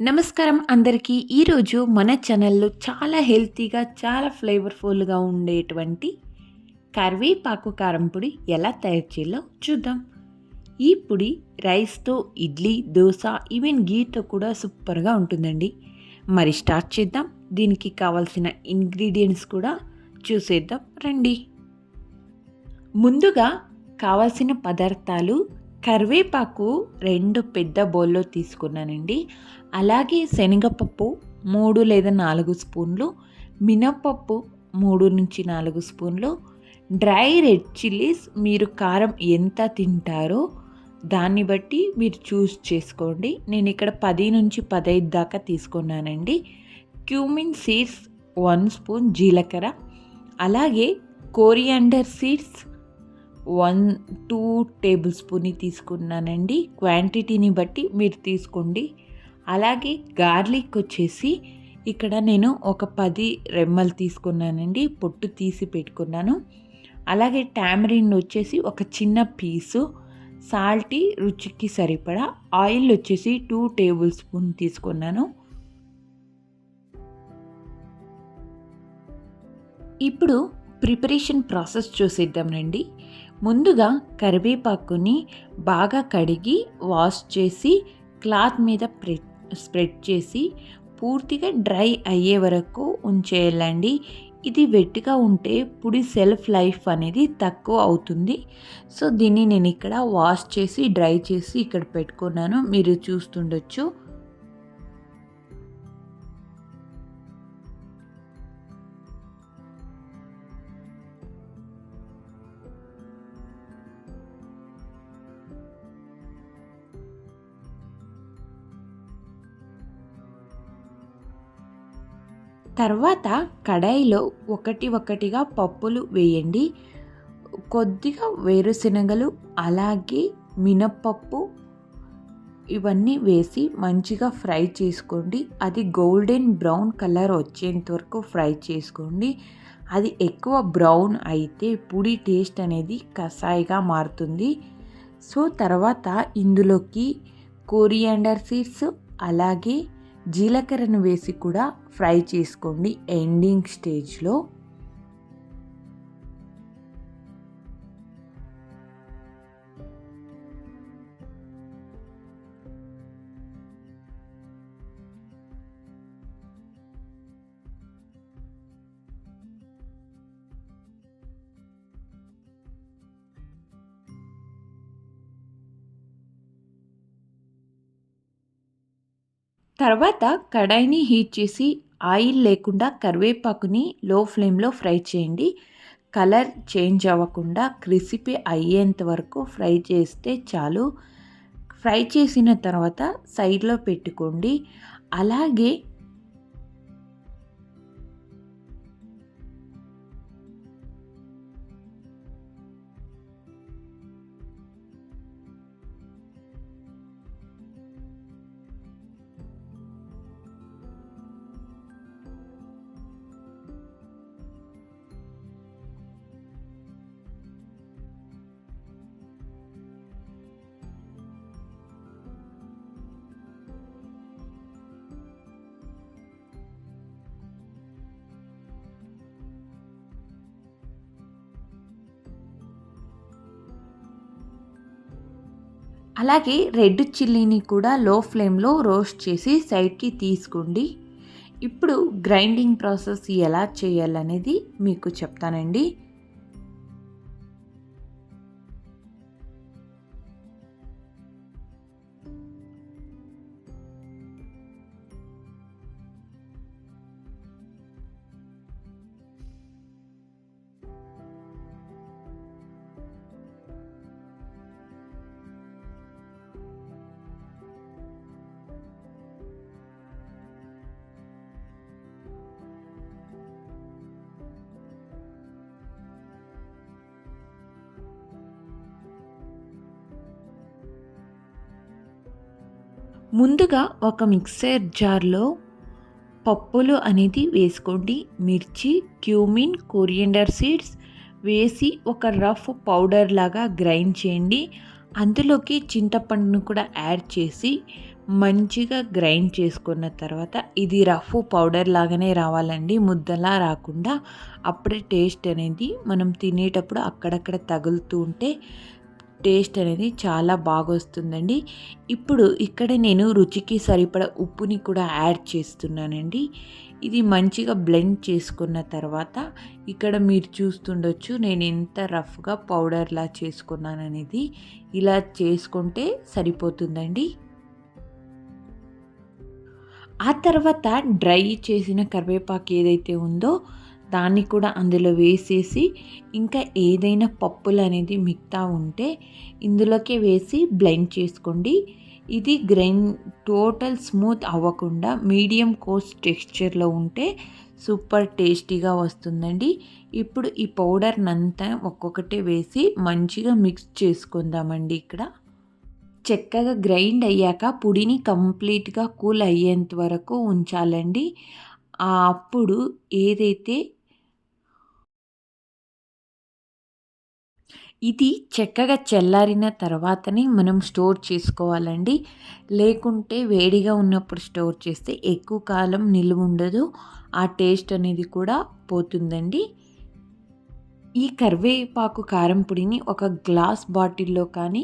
నమస్కారం అందరికీ. ఈరోజు మన ఛానల్లో చాలా హెల్తీగా, చాలా ఫ్లేవర్ఫుల్గా ఉండేటువంటి కరివేపాకు కారం పొడి ఎలా తయారు చేయాలో చూద్దాం. ఈ పొడి రైస్తో, ఇడ్లీ, దోశ, ఈవెన్ గీతో కూడా సూపర్గా ఉంటుందండి. మరి స్టార్ట్ చేద్దాం. దీనికి కావాల్సిన ఇంగ్రీడియంట్స్ కూడా చూసేద్దాం రండి. ముందుగా కావాల్సిన పదార్థాలు: కరివేపాకు 2 పెద్ద బౌల్లో తీసుకున్నానండి. అలాగే శనగపప్పు 3 లేదా 4 స్పూన్లు, మినపప్పు 3-4 స్పూన్లు, డ్రై రెడ్ చిల్లీస్ మీరు కారం ఎంత తింటారో దాన్ని బట్టి మీరు చూస్ చేసుకోండి. నేను ఇక్కడ 10-15 దాకా తీసుకున్నానండి. క్యూమిన్ సీడ్స్ 1 స్పూన్, జీలకర్ర, అలాగే కోరియాండర్ సీడ్స్ 1-2 టేబుల్ స్పూన్ తీసుకున్నానండి. క్వాంటిటీని బట్టి మీరు తీసుకోండి. అలాగే గార్లిక్ వచ్చేసి ఇక్కడ నేను ఒక 10 రెమ్మలు తీసుకున్నానండి, పొట్టు తీసి పెట్టుకున్నాను. అలాగే టామరిన్ వచ్చేసి ఒక చిన్న పీసు, సాల్టీ రుచికి సరిపడా, ఆయిల్ వచ్చేసి 2 టేబుల్ స్పూన్ తీసుకున్నాను. ఇప్పుడు ప్రిపరేషన్ ప్రాసెస్ చూసేద్దాం రండి. ముందుగా కరివేపాకుని బాగా కడిగి వాష్ చేసి క్లాత్ మీద స్ప్రెడ్ చేసి పూర్తిగా డ్రై అయ్యే వరకు ఉంచేయాలండి. ఇది వెట్గా ఉంటే పొడి సెల్ఫ్ లైఫ్ అనేది తక్కువ అవుతుంది. సో దీన్ని నేను ఇక్కడ వాష్ చేసి డ్రై చేసి ఇక్కడ పెట్టుకున్నాను, మీరు చూస్తుండొచ్చు. తర్వాత కడాయిలో ఒకటిగా పప్పులు వేయండి. కొద్దిగా వేరుశనగలు, అలాగే మినప్పప్పు ఇవన్నీ వేసి మంచిగా ఫ్రై చేసుకోండి. అది గోల్డెన్ బ్రౌన్ కలర్ వచ్చేంత వరకు ఫ్రై చేసుకోండి. అది ఎక్కువ బ్రౌన్ అయితే పొడి టేస్ట్ అనేది కసాయిగా మారుతుంది. సో తర్వాత ఇందులోకి కోరియాండర్ సీడ్స్ అలాగే జీలకర్రను వేసి కూడా ఫ్రై చేసుకోండి ఎండింగ్ స్టేజ్లో. తర్వాత కడాయిని హీట్ చేసి ఆయిల్ లేకుండా కరివేపాకుని లో ఫ్లేమ్లో ఫ్రై చేయండి. కలర్ చేంజ్ అవ్వకుండా క్రిస్పీ అయ్యేంత వరకు ఫ్రై చేస్తే చాలు. ఫ్రై చేసిన తర్వాత సైడ్లో పెట్టుకోండి. అలాగే అలాగే రెడ్ చిల్లీని కూడా లో ఫ్లేమ్లో రోస్ట్ చేసి సైడ్కి తీసుకోండి. ఇప్పుడు గ్రైండింగ్ ప్రాసెస్ ఎలా చేయాలనేది మీకు చెప్తానండి. ముందుగా ఒక మిక్సర్ జార్లో పప్పులు అనేది వేసుకోండి. మిర్చి, క్యూమిన్, కోరియండర్ సీడ్స్ వేసి ఒక రఫ్ పౌడర్ లాగా గ్రైండ్ చేయండి. అందులోకి చింతపండును కూడా యాడ్ చేసి మంచిగా గ్రైండ్ చేసుకున్న తర్వాత ఇది రఫ్ పౌడర్ లాగానే రావాలండి, ముద్దలా రాకుండా. అప్పుడే టేస్ట్ అనేది మనం తినేటప్పుడు అక్కడక్కడ తగులుతూ ఉంటే టేస్ట్ అనేది చాలా బాగొస్తుందండి. ఇప్పుడు ఇక్కడ నేను రుచికి సరిపడా ఉప్పుని కూడా యాడ్ చేస్తున్నానండి. ఇది మంచిగా బ్లెండ్ చేసుకున్న తర్వాత ఇక్కడ మీరు చూస్తుండొచ్చు నేను ఎంత రఫ్గా పౌడర్లా చేసుకున్నాననేది. ఇలా చేసుకుంటే సరిపోతుందండి. ఆ తర్వాత డ్రై చేసిన కరివేపాకు ఏదైతే ఉందో దాన్ని కూడా అందులో వేసేసి, ఇంకా ఏదైనా పప్పులు అనేది మిగతా ఉంటే ఇందులోకే వేసి బ్లెండ్ చేసుకోండి. ఇది టోటల్ స్మూత్ అవ్వకుండా మీడియం కోర్స్ టెక్స్చర్లో ఉంటే సూపర్ టేస్టీగా వస్తుందండి. ఇప్పుడు ఈ పౌడర్నంతా ఒక్కొక్కటి వేసి మంచిగా మిక్స్ చేసుకుందామండి. ఇక్కడ చక్కగా గ్రైండ్ అయ్యాక పొడిని కంప్లీట్గా కూల్ అయ్యేంత వరకు ఉంచాలండి. అప్పుడు ఏదైతే ఇది చక్కగా చల్లారిన తర్వాతనే మనం స్టోర్ చేసుకోవాలండి. లేకుంటే వేడిగా ఉన్నప్పుడు స్టోర్ చేస్తే ఎక్కువ కాలం నిలువ ఉండదు, ఆ టేస్ట్ అనేది కూడా పోతుందండి. ఈ కరివేపాకు కారం పొడిని ఒక గ్లాస్ బాటిల్లో కానీ,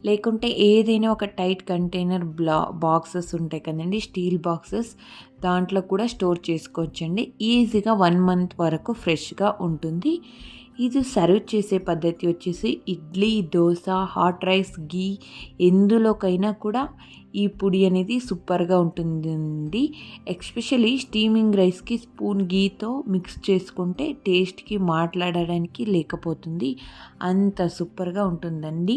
లేకుంటే ఏదైనా ఒక టైట్ కంటైనర్ బాక్సెస్ ఉంటాయి కదండి, స్టీల్ బాక్సెస్, దాంట్లో కూడా స్టోర్ చేసుకోవచ్చండి. ఈజీగా 1 మంత్ వరకు ఫ్రెష్గా ఉంటుంది. ఇది సర్వ్ చేసే పద్ధతి వచ్చేసి ఇడ్లీ, దోశ, హాట్ రైస్, ఘీ ఎందులోకైనా కూడా ఈ పొడి అనేది సూపర్గా ఉంటుందండి. ఎస్పెషల్లీ స్టీమింగ్ రైస్కి స్పూన్ ఘీతో మిక్స్ చేసుకుంటే టేస్ట్కి మాట్లాడడానికి లేకపోతుంది, అంత సూపర్గా ఉంటుందండి.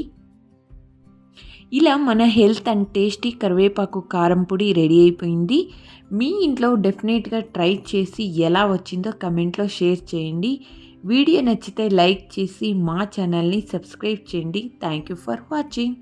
ఇలా మన హెల్త్ అండ్ టేస్టీ కరివేపాకు కారం పొడి రెడీ అయిపోయింది. మీ ఇంట్లో డెఫినెట్గా ట్రై చేసి ఎలా వచ్చిందో కమెంట్లో షేర్ చేయండి. వీడియో నచ్చితే లైక్ చేసి మా ఛానల్ని సబ్స్క్రైబ్ చేయండి. Thank you for watching.